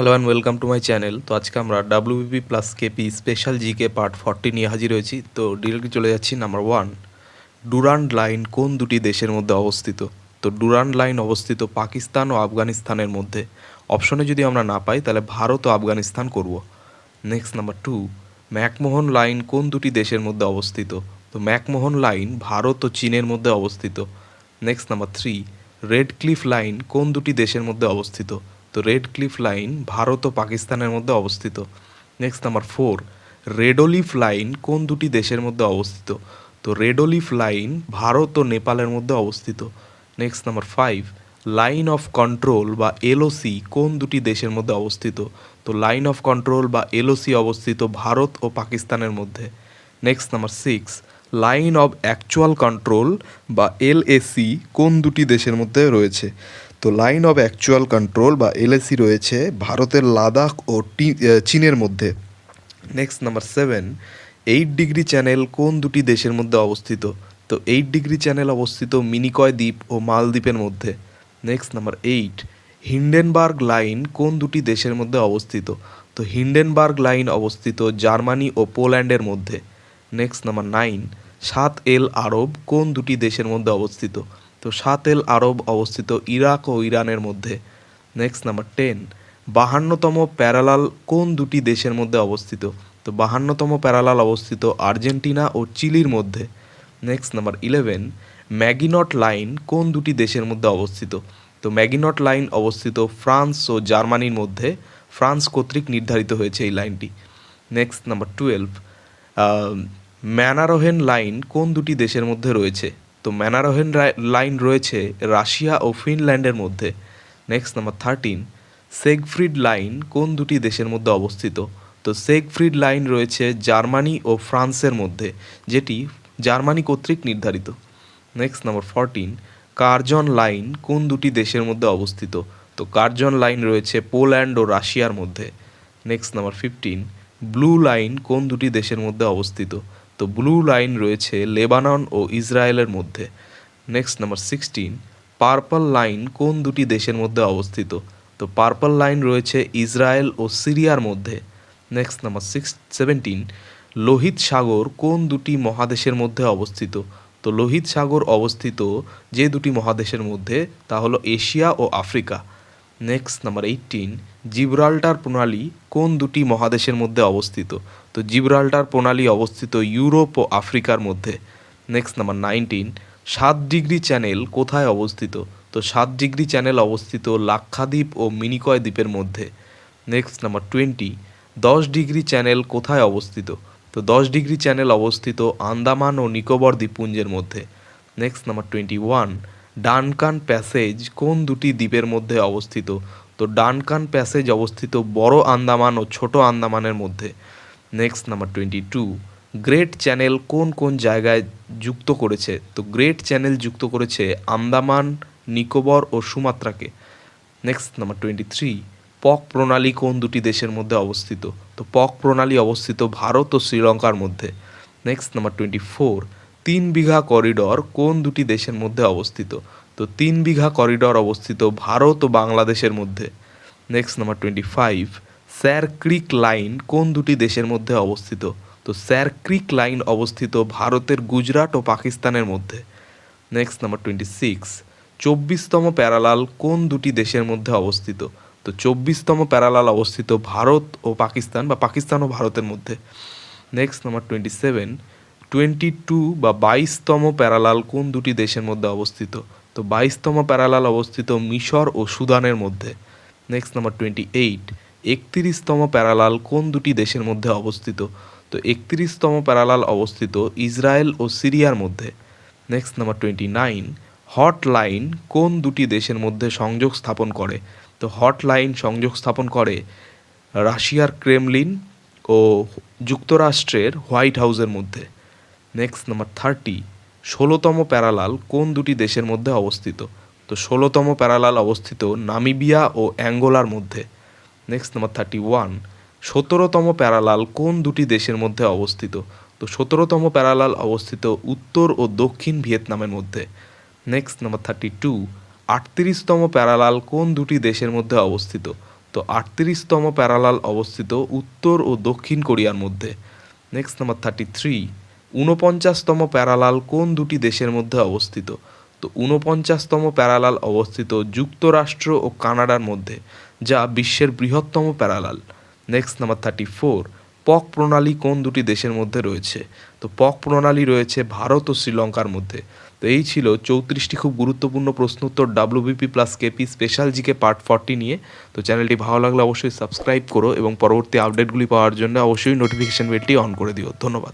Hello and welcome to my channel. তো আজকে আমরা WBP plus KP special GK part 40 নিয়ে হাজির হয়েছি। তো ডিরেক্টলি চলে যাচ্ছি নাম্বার 1। ডুরান্ড লাইন কোন দুটি দেশের মধ্যে অবস্থিত? তো ডুরান্ড লাইন অবস্থিত পাকিস্তান ও আফগানিস্তানের মধ্যে। অপশনে যদি আমরা না পাই তাহলে ভারত ও আফগানিস্তান করব। Next number 2। ম্যাকমোহন লাইন কোন দুটি দেশের মধ্যে অবস্থিত? তো ম্যাকমোহন লাইন ভারত ও চীনের মধ্যে অবস্থিত। Next number 3। Red cliff line কোন দুটি দেশের মধ্যে অবস্থিত? তো রেড ক্লিফ লাইন ভারত ও পাকিস্তানের মধ্যে অবস্থিত। Next number 4। Red olive line কোন দুটি দেশের মধ্যে অবস্থিত? তো রেড অলিভ লাইন ভারত ও নেপালের মধ্যে অবস্থিত। Next number 5। Line of control বা এলওসি কোন দুটি দেশের মধ্যে অবস্থিত? তো লাইন অফ কন্ট্রোল বা এলওসি অবস্থিত ভারত ও পাকিস্তানের মধ্যে। Next number 6। Line of actual control বা এলএসি কোন দুটি দেশের মধ্যে রয়েছে? তো লাইন অফ অ্যাকচুয়াল কন্ট্রোল বা এলএসি রয়েছে ভারতের লাদাখ ও চীনের মধ্যে। Next number 7। 8 ডিগ্রি চ্যানেল কোন দুটি দেশের মধ্যে অবস্থিত? তো 8 ডিগ্রি চ্যানেল অবস্থিত মিনিকয় দ্বীপ ও মালদ্বীপের মধ্যে। Next number 8। হিন্ডেনবার্গ লাইন কোন দুটি দেশের মধ্যে অবস্থিত? তো হিন্ডেনবার্গ লাইন অবস্থিত জার্মানি ও পোল্যান্ডের মধ্যে। Next number 9। 7 এল আরব কোন দুটি দেশের মধ্যে অবস্থিত? তো 7 এল আরব অবস্থিত ইরাক ও ইরানের মধ্যে। Next number 10। 52তম প্যারালাল কোন দুটি দেশের মধ্যে অবস্থিত? তো 52তম প্যারালাল অবস্থিত আর্জেন্টিনা ও চিলির মধ্যে। Next number 11। ম্যাগিনট লাইন কোন দুটি দেশের মধ্যে অবস্থিত? তো ম্যাগিনট লাইন অবস্থিত ফ্রান্স ও জার্মানির মধ্যে। ফ্রান্স কর্তৃক নির্ধারিত হয়েছে এই লাইনটি। Next number 12। ম্যানারোহেন লাইন কোন দুটি দেশের মধ্যে রয়েছে? তো ম্যানারোহেন লাইন রয়েছে রাশিয়া ও ফিনল্যান্ডের মধ্যে। Next number 13। সেগফ্রিড লাইন কোন দুটি দেশের মধ্যে অবস্থিত? তো সেগফ্রিড লাইন রয়েছে জার্মানি ও ফ্রান্সের মধ্যে, যেটি জার্মানি কর্তৃক নির্ধারিত। Next number 14। কার্জন লাইন কোন দুটি দেশের মধ্যে অবস্থিত? তো কার্জন লাইন রয়েছে পোল্যান্ড ও রাশিয়ার মধ্যে। Next number 15। ব্লু লাইন কোন দুটি দেশের মধ্যে অবস্থিত? তো ব্লু লাইন রয়েছে লেবানন ও ইসরায়েলের মধ্যে। Next number 16। পার্পল লাইন কোন দুটি দেশের মধ্যে অবস্থিত? তো পার্পল লাইন রয়েছে ইসরায়েল ও সিরিয়ার মধ্যে। Next number 17। লোহিত সাগর কোন দুটি মহাদেশের মধ্যে অবস্থিত? তো লোহিত সাগর অবস্থিত যে দুটি মহাদেশের মধ্যে তা হলো এশিয়া ও আফ্রিকা। Next number 18। জিব্রাল্টার প্রণালী কোন দুটি মহাদেশের মধ্যে অবস্থিত? তো জিব্রাল্টার প্রণালী অবস্থিত ইউরোপ ও আফ্রিকার মধ্যে। Next number 19। 7 ডিগ্রি চ্যানেল কোথায় অবস্থিত? তো 7 ডিগ্রি চ্যানেল অবস্থিত লাক্ষাদ্বীপ ও মিনিকয় দ্বীপের মধ্যে। Next number 20। 10 ডিগ্রি চ্যানেল কোথায় অবস্থিত? তো 10 ডিগ্রি চ্যানেল অবস্থিত আন্দামান ও নিকোবর দ্বীপপুঞ্জের মধ্যে। Next number 21। ডানকান প্যাসেজ কোন দুটি দ্বীপের মধ্যে অবস্থিত? তো ডানকান প্যাসেজ অবস্থিত বড় আন্দামান ও ছোট আন্দামানের মধ্যে। Next number 22। গ্রেট চ্যানেল কোন কোন জায়গায় যুক্ত করেছে? তো গ্রেট চ্যানেল যুক্ত করেছে আন্দামান, নিকোবর ও সুমাত্রাকে। Next number 23। পক প্রণালী কোন দুটি দেশের মধ্যে অবস্থিত? তো পক প্রণালী অবস্থিত ভারত ও শ্রীলঙ্কার মধ্যে। Next number 24। 3 বিঘা করিডর কোন দুটি দেশের মধ্যে অবস্থিত? তো 3 বিঘা করিডর অবস্থিত ভারত ও বাংলাদেশের মধ্যে। Next number 25। স্যার ক্রিক লাইন কোন দুটি দেশের মধ্যে অবস্থিত? তো স্যার ক্রিক লাইন অবস্থিত ভারতের গুজরাট ও পাকিস্তানের মধ্যে। Next number 26। 24তম প্যারালাল কোন দুটি দেশের মধ্যে অবস্থিত? তো 24তম প্যারালাল অবস্থিত ভারত ও পাকিস্তান বা পাকিস্তান ও ভারতের মধ্যে। Next number 27। 22 বা 22তম প্যারালাল কোন দুটি দেশের মধ্যে অবস্থিত? তো 22তম প্যারালাল অবস্থিত মিশর ও সুদানের মধ্যে। Next number 28। 31তম প্যারালাল কোন দুটি দেশের মধ্যে অবস্থিত? তো 31তম প্যারালাল অবস্থিত ইসরায়েল ও সিরিয়ার মধ্যে। Next number 29। হট লাইন কোন দুটি দেশের মধ্যে সংযোগ স্থাপন করে? তো হট লাইন সংযোগ স্থাপন করে রাশিয়ার ক্রেমলিন ও যুক্তরাষ্ট্রের হোয়াইট হাউসের মধ্যে। Next number 30। 16তম প্যারালাল কোন দুটি দেশের মধ্যে অবস্থিত? তো 16তম প্যারালাল অবস্থিত নামিবিয়া ও অ্যাঙ্গোলার মধ্যে। Next number 31। 17তম প্যারালাল কোন দুটি দেশের মধ্যে অবস্থিত? তো 17তম প্যারালাল অবস্থিত উত্তর ও দক্ষিণ ভিয়েতনামের মধ্যে। Next number 32। 38তম প্যারালাল কোন দুটি দেশের মধ্যে অবস্থিত? তো ৩৮তম প্যারালাল অবস্থিত উত্তর ও দক্ষিণ কোরিয়ার মধ্যে। নেক্সট নাম্বার 33, ৪৯তম প্যারালাল কোন দুটি দেশের মধ্যে অবস্থিত? তো ৪৯তম প্যারালাল অবস্থিত যুক্তরাষ্ট্র ও কানাডার মধ্যে, যা বিশ্বের বৃহত্তম প্যারালাল। নেক্সট নাম্বার 34, পক প্রণালী কোন দুটি দেশের মধ্যে রয়েছে? তো পক প্রণালী রয়েছে ভারত ও শ্রীলঙ্কার মধ্যে। তো এই ছিল 34টি খুব গুরুত্বপূর্ণ প্রশ্ন উত্তর WBP plus KP special GK part 40 নিয়ে। তো চ্যানেলটি ভালো লাগলে অবশ্যই সাবস্ক্রাইব করো এবং পরবর্তী আপডেটগুলি পাওয়ার জন্য অবশ্যই নোটিফিকেশন বেলটি অন করে দিও। ধন্যবাদ।